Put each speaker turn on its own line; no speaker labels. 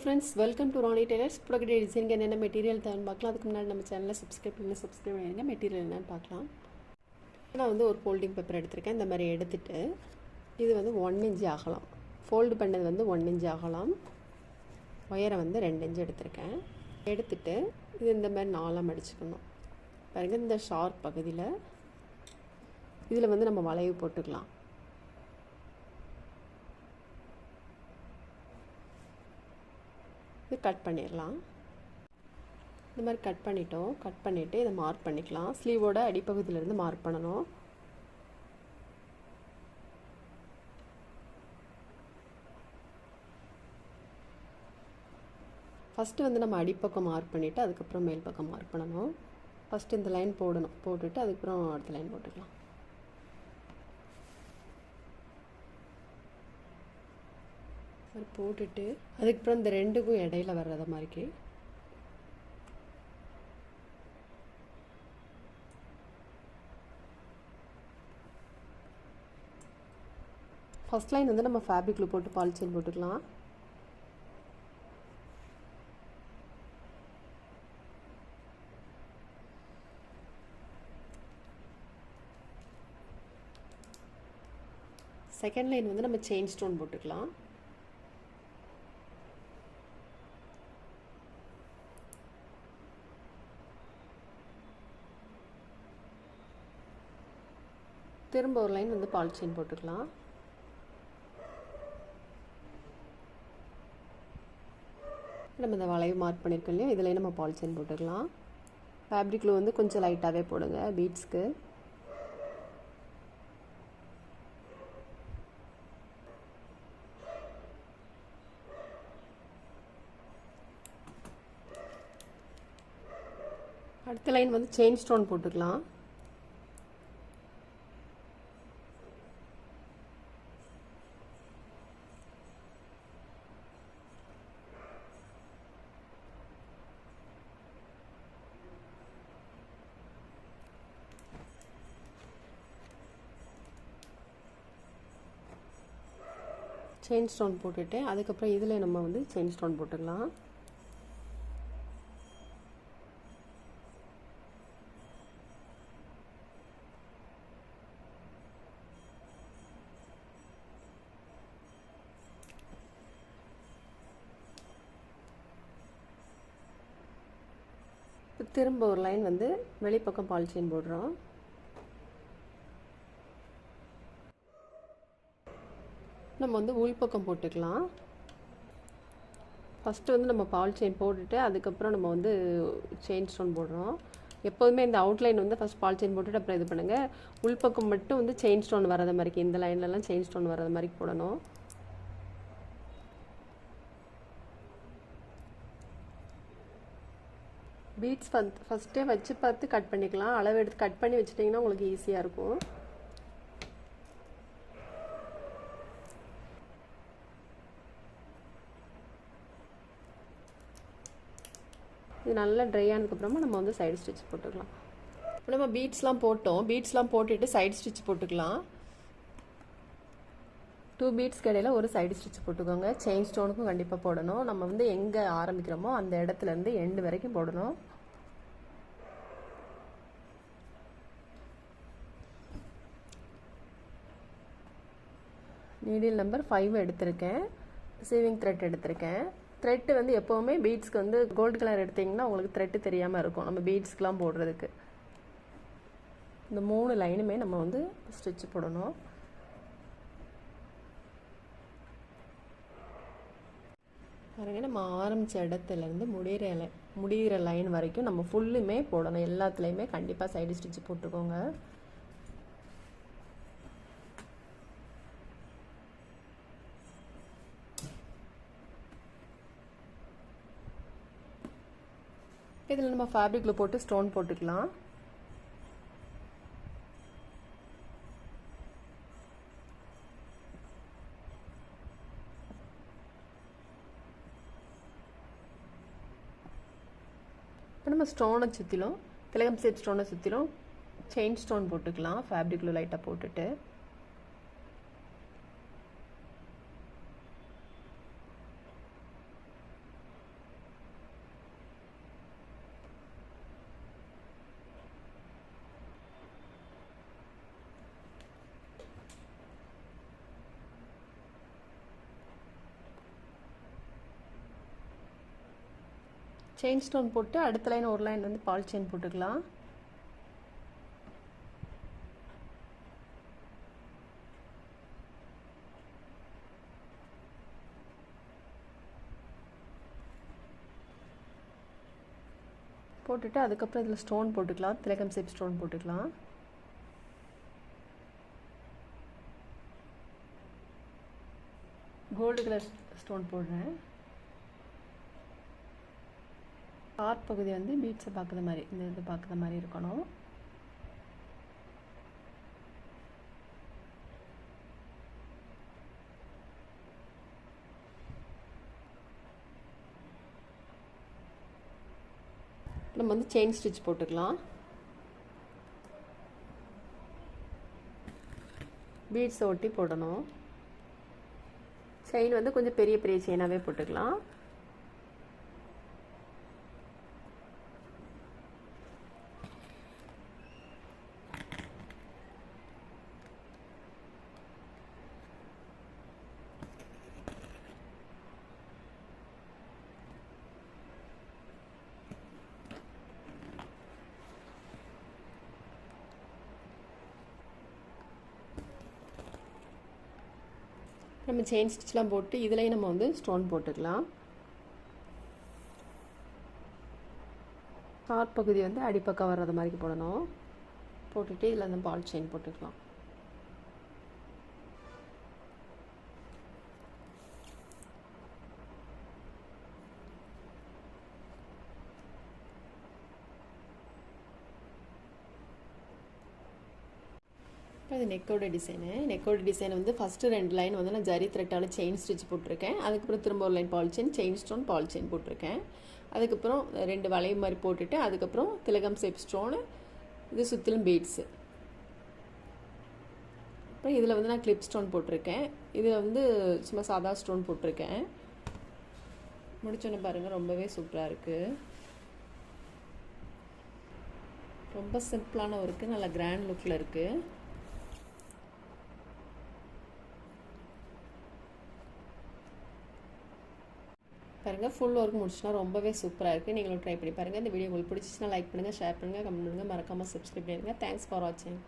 friends, welcome to Ronnie Taylor's product டிசைனுக்கு என்னென்ன material தேவைன்னு பார்க்கலாம். அதுக்கு முன்னாடி நம்ம சேனலை சப்ஸ்கிரைப் பண்ணிடுங்க. மெட்டீரியல் என்னென்னு பார்க்கலாம். நான் வந்து ஒரு ஃபோல்டிங் பேப்பர் எடுத்திருக்கேன். இந்த மாதிரி எடுத்துகிட்டு இது வந்து 1 இன்ச் ஆகலாம். ஃபோல்டு பண்ணது வந்து 1 இன்ச் ஆகலாம். ஒயரை வந்து 2 இன்ச் எடுத்திருக்கேன். எடுத்துகிட்டு இது இந்த மாதிரி 4ஆக மடிச்சுக்கணும். பாருங்கள், இந்த ஷார்ப் பகுதியில் இதில் வந்து நம்ம வளைவு போட்டுக்கலாம். இது கட் பண்ணிடலாம். இந்த மாதிரி கட் பண்ணிட்டோம். கட் பண்ணிவிட்டு இதை மார்க் பண்ணிக்கலாம். ஸ்லீவோட அடிப்பகுதியிலேருந்து மார்க் பண்ணணும். ஃபஸ்ட்டு வந்து நம்ம அடிப்பக்கம் மார்க் பண்ணிவிட்டு அதுக்கப்புறம் மேல் பக்கம் மார்க் பண்ணணும். ஃபஸ்ட்டு இந்த லைன் போடணும். போட்டுட்டு அதுக்கப்புறம் அடுத்த லைன் போட்டுக்கலாம். போட்டுட்டு அதுக்கப்புறம் இந்த ரெண்டுக்கும் இடையில வர்றத மாதிரிக்கு ஃபர்ஸ்ட் லைன் வந்து நம்ம ஃபேப்ரிக்ல போட்டு பாலிச்செயின் போட்டுக்கலாம். செகண்ட் லைன் வந்து நம்ம செயின் ஸ்டோன் போட்டுக்கலாம். திரும்ப ஒரு லைன் வந்து பாலிச்செயின் போட்டுக்கலாம். நம்ம இந்த வளைவு மார்க் பண்ணியிருக்கோம் இல்லையா, இதில் நம்ம பாலிச்செயின் போட்டுக்கலாம். ஃபேப்ரிக்கில் வந்து கொஞ்சம் லைட்டாகவே போடுங்க பீட்ஸ்க்கு. அடுத்த லைன் வந்து செயின் ஸ்டோன் போட்டுக்கலாம். செயின் ஸ்டோன் போட்டுட்டு அதுக்கப்புறம் இதில் நம்ம வந்து செயின் ஸ்டோன் போட்டுக்கலாம். திரும்ப ஒரு லைன் வந்து வெளிப்பக்கம் பாலிச்செயின் போடுறோம். நம்ம வந்து உள்பக்கம் போட்டுக்கலாம். ஃபஸ்ட்டு வந்து நம்ம பாலிச்செயின் போட்டுட்டு அதுக்கப்புறம் நம்ம வந்து செயின் ஸ்டோன் போடுறோம். எப்போதுமே இந்த அவுட்லைன் வந்து ஃபஸ்ட் பாலிச்செயின் போட்டுட்டு அப்புறம் இது பண்ணுங்கள். உள்பக்கம் மட்டும் வந்து செயின் ஸ்டோன் வரது மாதிரிக்கு, இந்த லைன்லலாம் செயின் ஸ்டோன் வரது மாதிரி போடணும். பீட்ஸ் ஃபஸ்ட்டே வச்சு பார்த்து கட் பண்ணிக்கலாம். அளவு எடுத்து கட் பண்ணி வச்சுட்டிங்கன்னா உங்களுக்கு ஈஸியாக இருக்கும். இது நல்லா ட்ரை ஆனதுக்கப்புறமா நம்ம வந்து சைடு ஸ்டிச் போட்டுக்கலாம். இப்போ நம்ம பீட்ஸ்லாம் போட்டோம். பீட்ஸ்லாம் போட்டுட்டு சைடு ஸ்டிச் போட்டுக்கலாம். 2 பீட்ஸ்க்கு இடையில ஒரு சைடு ஸ்டிச் போட்டுக்கோங்க. செயின் ஸ்டோனுக்கும் கண்டிப்பாக போடணும். நம்ம வந்து எங்கே ஆரம்பிக்கிறோமோ அந்த இடத்துலேருந்து எண்டு வரைக்கும் போடணும். நீடில் நம்பர் 5 எடுத்திருக்கேன். ரிசீவிங் த்ரெட் எடுத்திருக்கேன். த்ரெட்டு வந்து எப்போவுமே பீட்ஸ்க்கு வந்து கோல்டு கலர் எடுத்திங்கன்னா உங்களுக்கு த்ரெட்டு தெரியாமல் இருக்கும் நம்ம பீட்ஸ்க்கெலாம் போடுறதுக்கு. இந்த 3 லைனுமே நம்ம வந்து ஸ்டிச் போடணும். பாருங்க, நம்ம ஆரம்பித்த இடத்துலேருந்து முடிகிற லைன் வரைக்கும் நம்ம ஃபுல்லுமே போடணும். எல்லாத்துலேயுமே கண்டிப்பாக சைடு ஸ்டிச் போட்டுக்கோங்க. இதில் நம்ம ஃபேப்ரிக்கில் போட்டு ஸ்டோன் போட்டுக்கலாம். இப்போ நம்ம ஸ்டோனை சுற்றிலும் திலகம் செட் ஸ்டோனை சுற்றிலும் செயின் ஸ்டோன் போட்டுக்கலாம். ஃபேப்ரிக்கில் லைட்டாக போட்டுட்டு செயின் ஸ்டோன் போட்டு அடுத்த லைன் ஒரு லைன் வந்து பால் செயின் போட்டுக்கலாம். போட்டுட்டு அதுக்கப்புறம் இதில் ஸ்டோன் போட்டுக்கலாம். திலகம் ஷேப் ஸ்டோன் போட்டுக்கலாம். கோல்டு கலர் ஸ்டோன் போடுறேன். ஹார்ட் பகுதி வந்து பீட்ஸை பார்க்குற மாதிரி, இந்த இது பார்க்குற மாதிரி இருக்கணும். நம்ம வந்து செயின் ஸ்டிச் போட்டுக்கலாம். பீட்ஸை ஒட்டி போடணும். செயின் வந்து கொஞ்சம் பெரிய பெரிய செயினாகவே போட்டுக்கலாம். நம்ம செயின் ஸ்டிச்லாம் போட்டு இதுலேயும் நம்ம வந்து ஸ்டோன் போட்டுக்கலாம். ஹார்ட் பகுதி வந்து அடிப்பக்கம் வர்றது மாதிரி போடணும். போட்டுட்டு இதில் அந்த பால் செயின் போட்டுக்கலாம். இப்போ இது நெக்கோட டிசைன் வந்து ஃபஸ்ட்டு 2 லைன் வந்து நான் ஜரி த்ரெட்டால் செயின் ஸ்டிச் போட்டிருக்கேன். அதுக்கப்புறம் திரும்ப ஒரு line ball chain stone ball chain போட்டிருக்கேன். அதுக்கப்புறம் 2 வளைவு மாதிரி போட்டுட்டு அதுக்கப்புறம் திலகம் ஷேப் ஸ்டோனு, இது சுற்றிலும் பீட்ஸு. அப்புறம் இதில் வந்து நான் கிளிப் ஸ்டோன் போட்டிருக்கேன். இதில் வந்து சும்மா சாதா ஸ்டோன் போட்டிருக்கேன். முடிச்சோன்னு பாருங்கள், ரொம்பவே சூப்பராக இருக்குது. ரொம்ப சிம்பிளான ஒர்க்கு, நல்லா கிராண்ட் லுக்கில் இருக்குது. பாருங்கள், ஃபுல் ஒர்க் முடிச்சுனா ரொம்பவே சூப்பராக இருக்குது. நீங்களும் ட்ரை பண்ணி பாருங்கள். இந்த வீடியோ உங்களுக்கு பிடிச்சிச்சுன்னா லைக் பண்ணுங்கள், ஷேர் பண்ணுங்கள், கமெண்ட் பண்ணுங்கள், மறக்காமல் சப்ஸ்கிரைப் பண்ணிடுங்க. தேங்க்ஸ் ஃபார் வாட்சிங்.